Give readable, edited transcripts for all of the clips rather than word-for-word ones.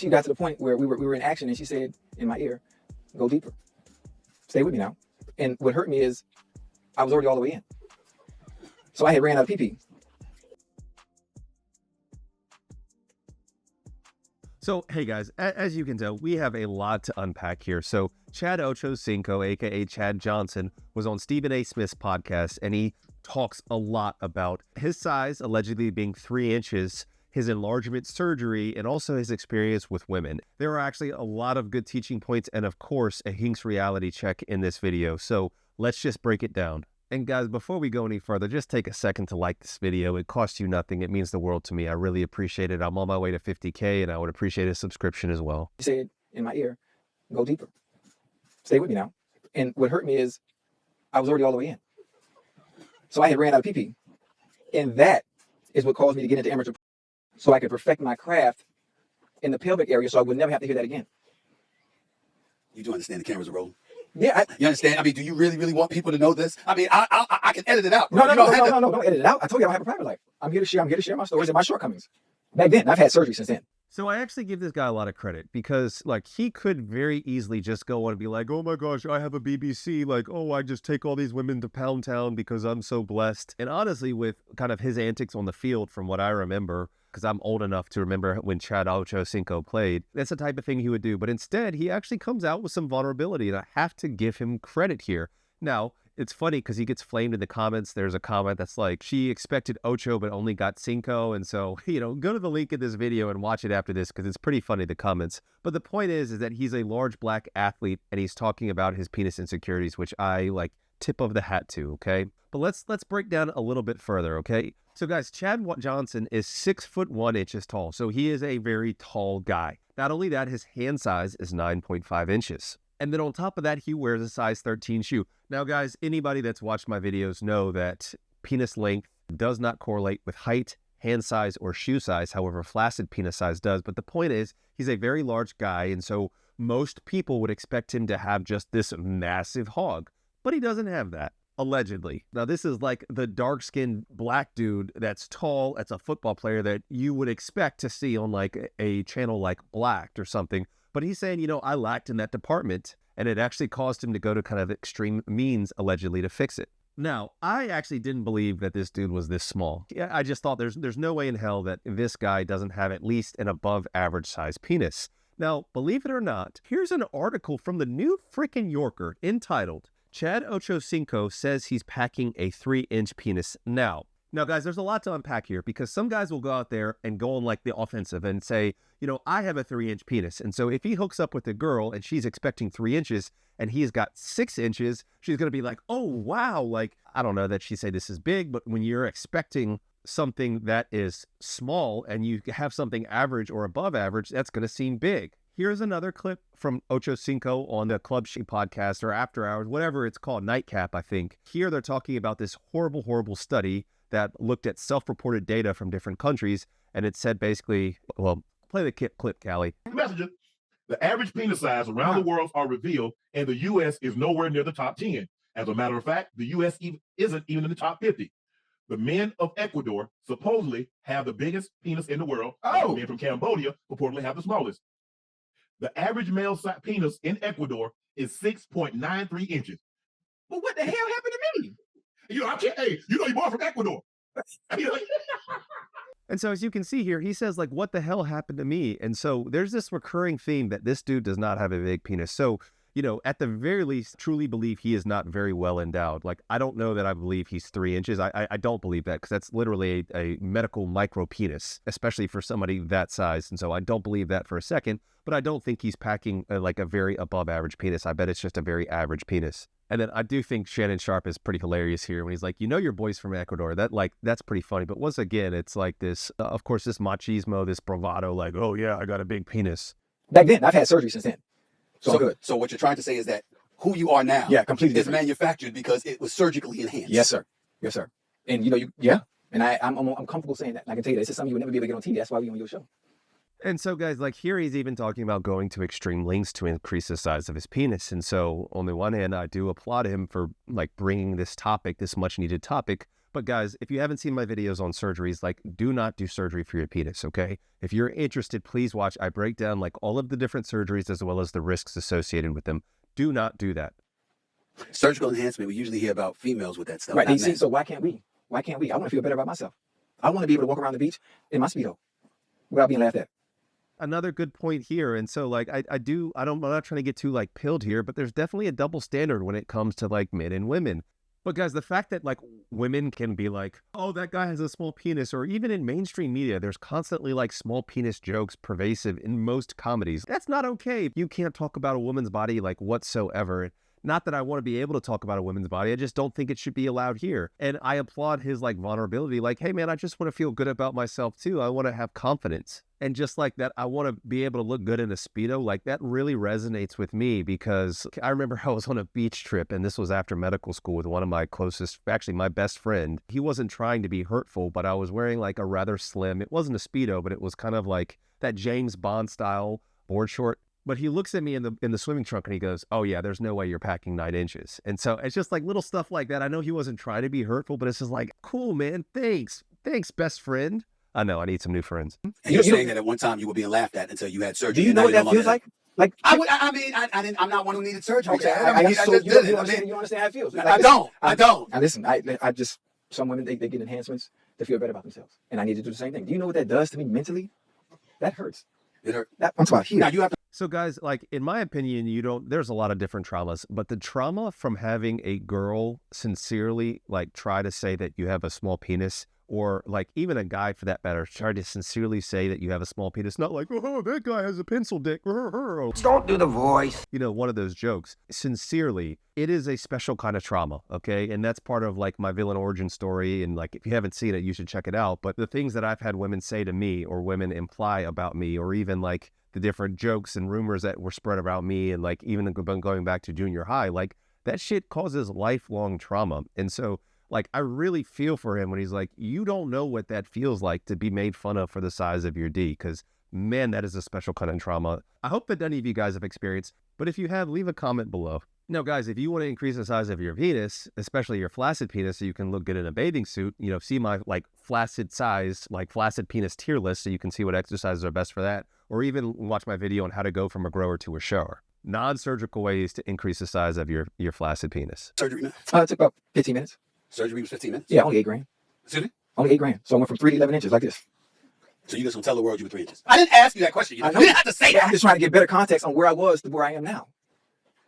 she got to the point where we were in action, and she said in my ear, "Go deeper. Stay with me now." And what hurt me is I was already all the way in. So I had ran out of pee-pee. So, hey guys, as you can tell, we have a lot to unpack here. So, Chad OchoCinco, aka Chad Johnson, was on Stephen A. Smith's podcast, and he talks a lot about his size allegedly being 3 inches, his enlargement surgery, and also his experience with women. There are actually a lot of good teaching points and, of course, a Hink's reality check in this video. So, let's just break it down. And guys, before we go any further, just take a second to like this video. It costs you nothing. It means the world to me. I really appreciate it. I'm on my way to 50K, and I would appreciate a subscription as well. She said in my ear, "Go deeper. Stay with me now." And what hurt me is I was already all the way in. So I had ran out of pee-pee. And that is what caused me to get into amateur, so I could perfect my craft in the pelvic area so I would never have to hear that again. You do understand the cameras are rolling? Yeah. You understand? I mean, do you really want people to know this? I mean, I can edit it out. No, don't edit it out. I told you I don't have a private life. I'm here to share my stories and my shortcomings. Back then, I've had surgery since then. So I actually give this guy a lot of credit because, like, he could very easily just go on and be like, "Oh my gosh, I have a BBC. Like, oh, I just take all these women to Pound Town because I'm so blessed." And honestly, with kind of his antics on the field, from what I remember, because I'm old enough to remember when Chad OchoCinco played, that's the type of thing he would do. But instead, he actually comes out with some vulnerability, and I have to give him credit here. Now, it's funny because he gets flamed in the comments. There's a comment that's like, "She expected Ocho but only got Cinco." And so, go to the link in this video and watch it after this because it's pretty funny, the comments. But the point is that he's a large black athlete, and he's talking about his penis insecurities, which I, like, tip of the hat to, okay? But let's break down a little bit further, okay? So guys, Chad Johnson is 6'1" tall, so he is a very tall guy. Not only that, his hand size is 9.5 inches. And then on top of that, he wears a size 13 shoe. Now guys, anybody that's watched my videos know that penis length does not correlate with height, hand size, or shoe size. However, flaccid penis size does. But the point is, he's a very large guy, and so most people would expect him to have just this massive hog. But he doesn't have that. Allegedly. Now, this is like the dark-skinned black dude that's tall, that's a football player that you would expect to see on like a channel like Blacked or something. But he's saying, I lacked in that department, and it actually caused him to go to kind of extreme means, allegedly, to fix it. Now, I actually didn't believe that this dude was this small. Yeah, I just thought there's no way in hell that this guy doesn't have at least an above average size penis. Now, believe it or not, here's an article from the New Frickin' Yorker entitled, "Chad OchoCinco says he's packing a 3-inch penis now." Now, guys, there's a lot to unpack here because some guys will go out there and go on like the offensive and say, I have a 3-inch penis. And so if he hooks up with a girl and she's expecting 3 inches and he's got 6 inches, she's going to be like, "Oh, wow." Like, I don't know that she say this is big, but when you're expecting something that is small and you have something average or above average, that's going to seem big. Here's another clip from OchoCinco on the Club She podcast or After Hours, whatever it's called, Nightcap, I think. Here they're talking about this horrible, horrible study that looked at self-reported data from different countries, and it said basically, well, play the clip, Callie. Messenger, the average penis size around the world are revealed, and the U.S. is nowhere near the top 10. As a matter of fact, the U.S. isn't even in the top 50. The men of Ecuador supposedly have the biggest penis in the world. The men from Cambodia purportedly have the smallest. The average male penis in Ecuador is 6.93 inches. Well, what the hell happened to me? I can't, hey, you're born from Ecuador. And so as you can see here, he says, like, what the hell happened to me? And so there's this recurring theme that this dude does not have a big penis. So, at the very least, truly believe he is not very well endowed. Like, I don't know that I believe he's 3 inches. I don't believe that because that's literally a medical micro penis, especially for somebody that size. And so I don't believe that for a second, but I don't think he's packing like a very above average penis. I bet it's just a very average penis. And then I do think Shannon Sharp is pretty hilarious here when he's like, your boy's from Ecuador. That's pretty funny. But once again, it's like this, of course, this machismo, this bravado, like, "Oh yeah, I got a big penis." Back then, I've had surgery since then. So good. So what you're trying to say is that who you are now, completely is different. manufactured because it was surgically enhanced. Yes, sir. Yes, sir. And and I'm comfortable saying that. And I can tell you that this is something you would never be able to get on TV. That's why we on your show. And so, guys, like here he's even talking about going to extreme lengths to increase the size of his penis. And so on the one hand, I do applaud him for like bringing this topic, this much needed topic. But guys, if you haven't seen my videos on surgeries, like, do not do surgery for your penis, okay? If you're interested, please watch. I break down like all of the different surgeries as well as the risks associated with them. Do not do that. Surgical enhancement, we usually hear about females with that stuff. Right. not You see, men. so why can't we? Why can't we? I want to feel better about myself. I want to be able to walk around the beach in my Speedo without being laughed at. Another good point here. And so like, I'm not trying to get too like pilled here, but there's definitely a double standard when it comes to like men and women. But guys, the fact that like women can be like, oh, that guy has a small penis, or even in mainstream media, there's constantly like small penis jokes pervasive in most comedies. That's not okay. You can't talk about a woman's body like whatsoever. Not that I want to be able to talk about a woman's body. I just don't think it should be allowed here. And I applaud his like vulnerability. Like, hey man, I just want to feel good about myself too. I want to have confidence. And just like that, I want to be able to look good in a Speedo. Like that really resonates with me because I remember I was on a beach trip and this was after medical school with one of my closest, actually my best friend. He wasn't trying to be hurtful, but I was wearing like a rather slim, it wasn't a Speedo, but it was kind of like that James Bond style board short. But he looks at me in the swimming trunk and he goes, oh yeah, there's no way you're packing 9 inches. And so it's just like little stuff like that. I know he wasn't trying to be hurtful, but it's just like, cool, man. Thanks, best friend. I know I need some new friends. And you're saying that at one time you were being laughed at until you had surgery. Do you and know now what you're that no feels longer- like? Like, I'm not one who needed surgery. okay, Chad. I mean, so I just you did it. understand how it feels. I don't. Now listen, I just, some women, they get enhancements to feel better about themselves. And I need to do the same thing. Do you know what that does to me mentally? That hurts. It hurt. I'm talking about here. Now you have to. So guys, like in my opinion, there's a lot of different traumas, but the trauma from having a girl sincerely like try to say that you have a small penis, or like even a guy for that matter, try to sincerely say that you have a small penis, not like, oh, that guy has a pencil dick. Don't do the voice. You know, one of those jokes. Sincerely, it is a special kind of trauma, okay? And that's part of like my villain origin story. And like, if you haven't seen it, you should check it out. But the things that I've had women say to me or women imply about me, or even like the different jokes and rumors that were spread about me, and like even going back to junior high, like that shit causes lifelong trauma. And so like, I really feel for him when he's like, you don't know what that feels like to be made fun of for the size of your D, because man, that is a special kind of trauma. I hope that any of you guys have experienced, but if you have, leave a comment below. Now, guys, if you want to increase the size of your penis, especially your flaccid penis, so you can look good in a bathing suit, you know, see my like flaccid size, like flaccid penis tier list, so you can see what exercises are best for that, or even watch my video on how to go from a grower to a shower. Non-surgical ways to increase the size of your flaccid penis. Surgery, man. It took about 15 minutes. Surgery was 15 minutes. Yeah, only $8,000. Excuse me? Only $8,000. So I went from 3 to 11 inches like this. So you just gonna tell the world you were 3 inches? I didn't ask you that question. You I know. didn't have to say But I'm that. just trying to get better context on where I was to where I am now.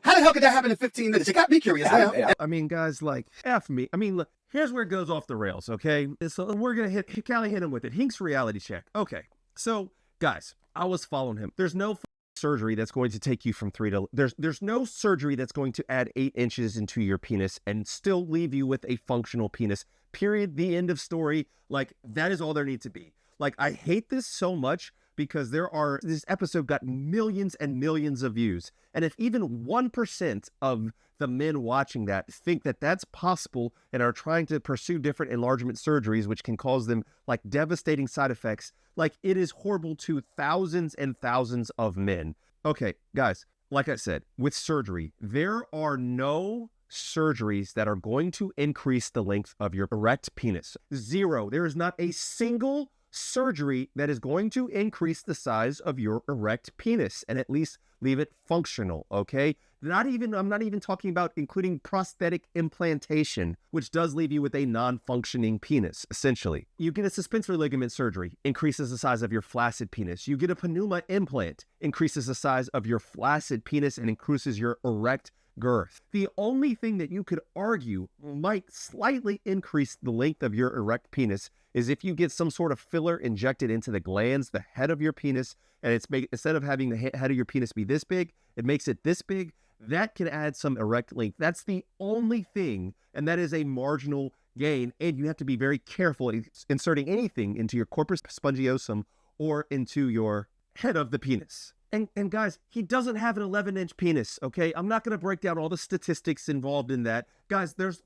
How the hell could that happen in 15 minutes? It got me curious. now. I mean, guys, like, F me. I mean, look, here's where it goes off the rails, okay? So we're going to hit him with it. Hink's reality check. Okay, so, guys, I was following him. There's no surgery that's going to take you from 3 to... There's no surgery that's going to add 8 inches into your penis and still leave you with a functional penis. Period. The end of story. Like, that is all there needs to be. Like, I hate this so much because this episode got millions and millions of views. And if even 1% of the men watching that think that that's possible and are trying to pursue different enlargement surgeries, which can cause them like devastating side effects, like it is horrible to thousands and thousands of men. Okay, guys, like I said, with surgery, there are no surgeries that are going to increase the length of your erect penis. Zero. There is not a single surgery that is going to increase the size of your erect penis and at least leave it functional, okay? I'm not even talking about including prosthetic implantation, which does leave you with a non-functioning penis, essentially. You get a suspensory ligament surgery, increases the size of your flaccid penis. You get a pneuma implant, increases the size of your flaccid penis and increases your erect girth. The only thing that you could argue might slightly increase the length of your erect penis is if you get some sort of filler injected into the glands, the head of your penis, and instead of having the head of your penis be this big, it makes it this big. That can add some erect length. That's the only thing, and that is a marginal gain, and you have to be very careful inserting anything into your corpus spongiosum or into your head of the penis. And guys, he doesn't have an 11-inch penis, okay? I'm not going to break down all the statistics involved in that. Guys, there's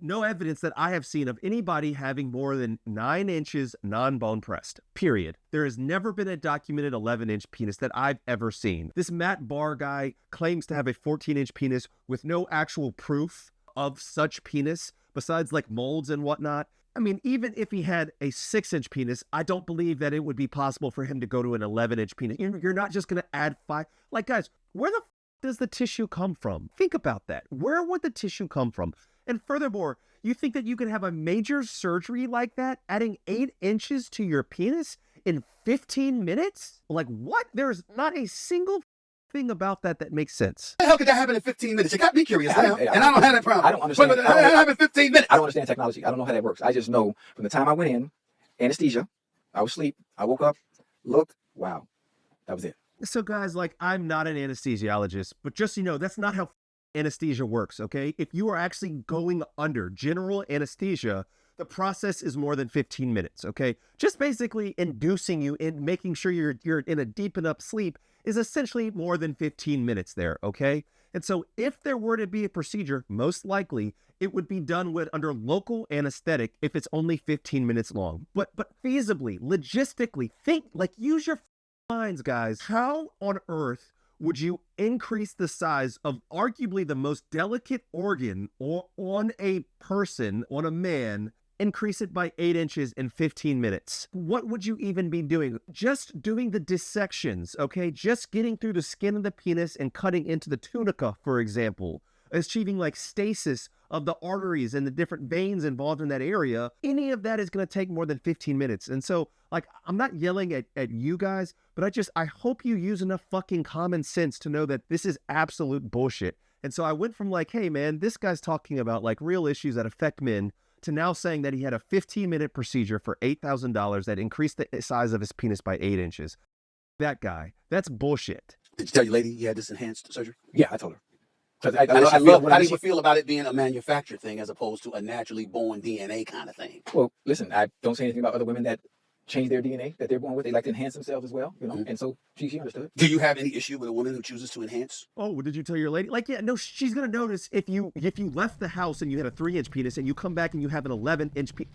no evidence that I have seen of anybody having more than 9 inches non-bone pressed, period. There has never been a documented 11-inch penis that I've ever seen. This Matt Barr guy claims to have a 14-inch penis with no actual proof of such penis, besides like molds and whatnot. I mean, even if he had a 6-inch penis, I don't believe that it would be possible for him to go to an 11-inch penis. You're not just going to add 5. Like, guys, where the does the tissue come from? Think about that. Where would the tissue come from? And furthermore, you think that you can have a major surgery like that, adding 8 inches to your penis in 15 minutes? Like, what? There's not a single thing about that makes sense. How could that happen in 15 minutes? It got me curious now, and I don't have that problem. I don't understand. But that happened in 15 minutes. I don't understand technology. I don't know how that works. I just know from the time I went in, anesthesia, I was asleep, I woke up, looked, wow, that was it. So guys, like, I'm not an anesthesiologist, but just so you know, that's not how anesthesia works, okay? If you are actually going under general anesthesia, the process is more than 15 minutes, okay? Just basically inducing you in making sure you're in a deep enough sleep is essentially more than 15 minutes there, okay? And so if there were to be a procedure, most likely it would be done with under local anesthetic if it's only 15 minutes long. But feasibly, logistically, think, like, use your minds, guys. How on earth would you increase the size of arguably the most delicate organ on a person, on a man, increase it by 8 inches in 15 minutes? What would you even be doing? Just doing the dissections, okay? Just getting through the skin of the penis and cutting into the tunica, for example, achieving like stasis of the arteries and the different veins involved in that area. Any of that is going to take more than 15 minutes. And so, like, I'm not yelling at you guys, but I hope you use enough fucking common sense to know that this is absolute bullshit. And so I went from like, hey man, this guy's talking about like real issues that affect men, to now saying that he had a 15-minute procedure for $8,000 that increased the size of his penis by 8 inches. That guy, that's bullshit. Did you tell your lady you had this enhanced surgery? Yeah, I told her. Because How do you feel about it being a manufactured thing as opposed to a naturally born DNA kind of thing? Well, listen, I don't say anything about other women that change their DNA that they're born with. They like to enhance themselves as well, you know. And so she understood. Do you have any issue with a woman who chooses to enhance? Oh, did you tell your lady? Like, yeah, no, she's gonna notice if you left the house and you had a 3-inch penis and you come back and you have an 11-inch penis.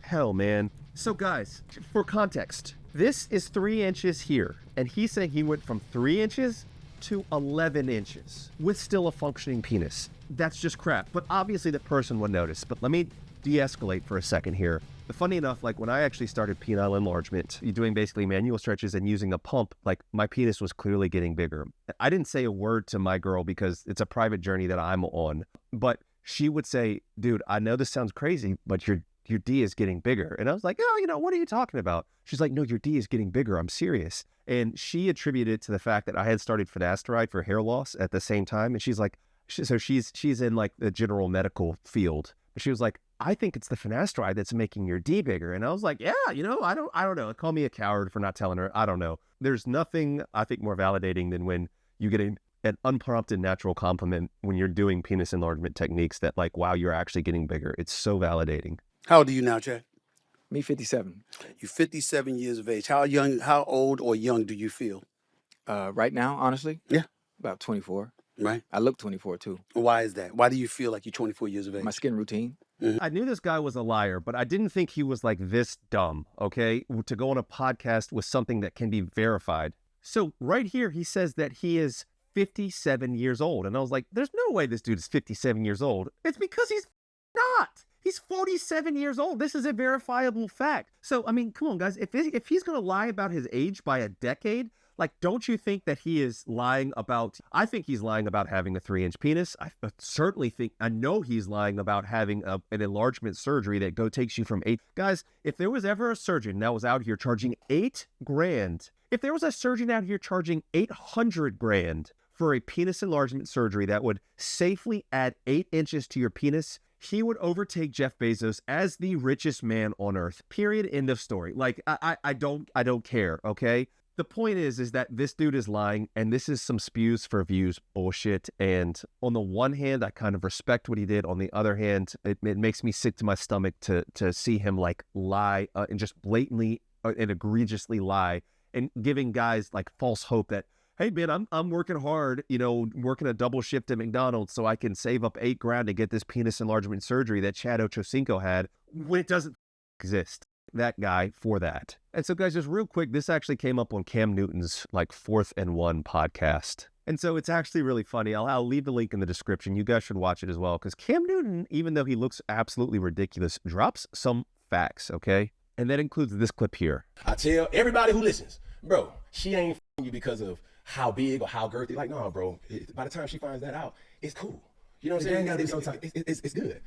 Hell, man. So guys, for context, this is 3 inches here, and he's saying he went from 3 inches to 11 inches with still a functioning penis. That's just crap. But obviously the person would notice. But let me de-escalate for a second here. But funny enough, like when I actually started penile enlargement, doing basically manual stretches and using a pump, like my penis was clearly getting bigger. I didn't say a word to my girl because it's a private journey that I'm on. But she would say, dude, I know this sounds crazy, but your D is getting bigger. And I was like, oh, what are you talking about? She's like, no, your D is getting bigger. I'm serious. And she attributed it to the fact that I had started finasteride for hair loss at the same time. And she's like, so she's in like the general medical field. She was like, I think it's the finasteride that's making your D bigger. And I was like, yeah, I don't know. Call me a coward for not telling her. I don't know. There's nothing I think more validating than when you get an unprompted natural compliment when you're doing penis enlargement techniques that like, wow, you're actually getting bigger. It's so validating. How old are you now, Chad? Me, 57. You're 57 years of age. How old or young do you feel? Right now, honestly, Yeah. about 24. Right. I look 24 too. Why is that? Why do you feel like you're 24 years of age? My skin routine. I knew this guy was a liar, but I didn't think he was like this dumb, okay? To go on a podcast with something that can be verified. So right here, he says that he is 57 years old. And I was like, there's no way this dude is 57 years old. It's because he's not. He's 47 years old. This is a verifiable fact. So, I mean, come on, guys. If he's going to lie about his age by a decade, like, don't you think that he is lying about... I think he's lying about having a 3-inch penis. I certainly think... I know he's lying about having an enlargement surgery that takes you from 8... Guys, if there was ever a surgeon that was out here charging $8,000... If there was a surgeon out here charging $800,000 for a penis enlargement surgery that would safely add 8 inches to your penis... he would overtake Jeff Bezos as the richest man on earth. Period. End of story. Like, I don't care, okay? The point is that this dude is lying, and this is some spews for views bullshit. And on the one hand, I kind of respect what he did. On the other hand, it makes me sick to my stomach to see him like lie and just blatantly and egregiously lie and giving guys like false hope that, hey man, I'm working hard, working a double shift at McDonald's so I can save up $8,000 to get this penis enlargement surgery that Chad OchoCinco had when it doesn't exist. That guy for that. And so guys, just real quick, this actually came up on Cam Newton's like 4th and 1 podcast. And so it's actually really funny. I'll leave the link in the description. You guys should watch it as well, because Cam Newton, even though he looks absolutely ridiculous, drops some facts, okay? And that includes this clip here. I tell everybody who listens, bro, she ain't f***ing you because of how big or how girthy. Like, no, bro, by the time she finds that out, it's cool. You know what I'm saying? It's good.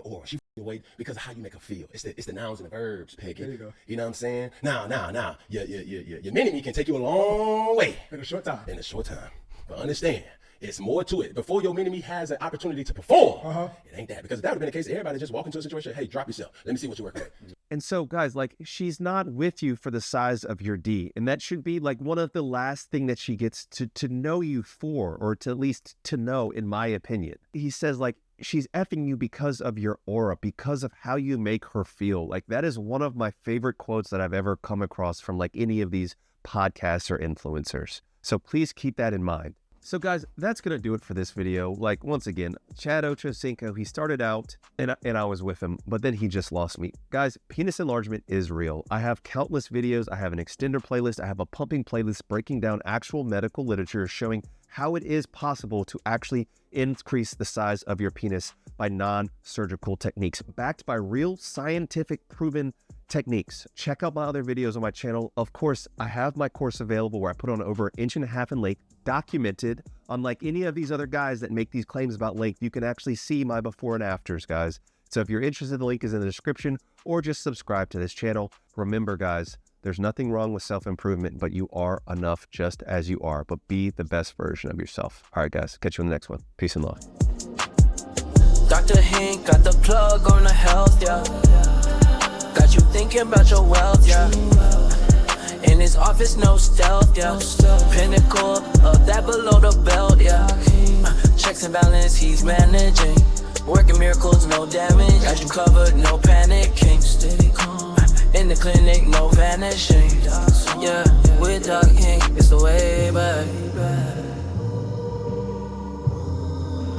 Or she f***ing away because of how you make her feel. It's the nouns and the verbs, Peggy. There you go. You know what I'm saying? Now, your mini-me can take you a long way. In a short time. But understand, it's more to it. Before your mini-me has an opportunity to perform, it ain't that. Because that would have been the case, everybody just walk into a situation, hey, drop yourself. Let me see what you're working with. And so, guys, like, she's not with you for the size of your D. And that should be, like, one of the last thing that she gets to know you for, or to at least to know, in my opinion. He says, like, she's effing you because of your aura, because of how you make her feel. Like, that is one of my favorite quotes that I've ever come across from, like, any of these podcasts or influencers. So please keep that in mind. So guys, that's going to do it for this video. Like, once again, Chad OchoCinco, he started out and I was with him, but then he just lost me. Guys, penis enlargement is real. I have countless videos. I have an extender playlist. I have a pumping playlist breaking down actual medical literature showing how it is possible to actually increase the size of your penis by non-surgical techniques, backed by real scientific proven techniques. Check out my other videos on my channel. Of course, I have my course available where I put on over 1.5 inches in length, documented. Unlike any of these other guys that make these claims about length, you can actually see my before and afters, guys. So if you're interested, the link is in the description, or just subscribe to this channel. Remember, guys, there's nothing wrong with self-improvement, but you are enough just as you are. But be the best version of yourself. All right, guys, catch you in the next one. Peace and love. Dr. Hink got the plug on the health, yeah. Got you thinking about your wealth, yeah. In his office, no stealth, yeah. Pinnacle of that below the belt, yeah. Checks and balance, he's managing. Working miracles, no damage. Got you covered, no panicking. Steady calm. In the clinic, no vanishing. Yeah, with Doc Hink, it's the way back.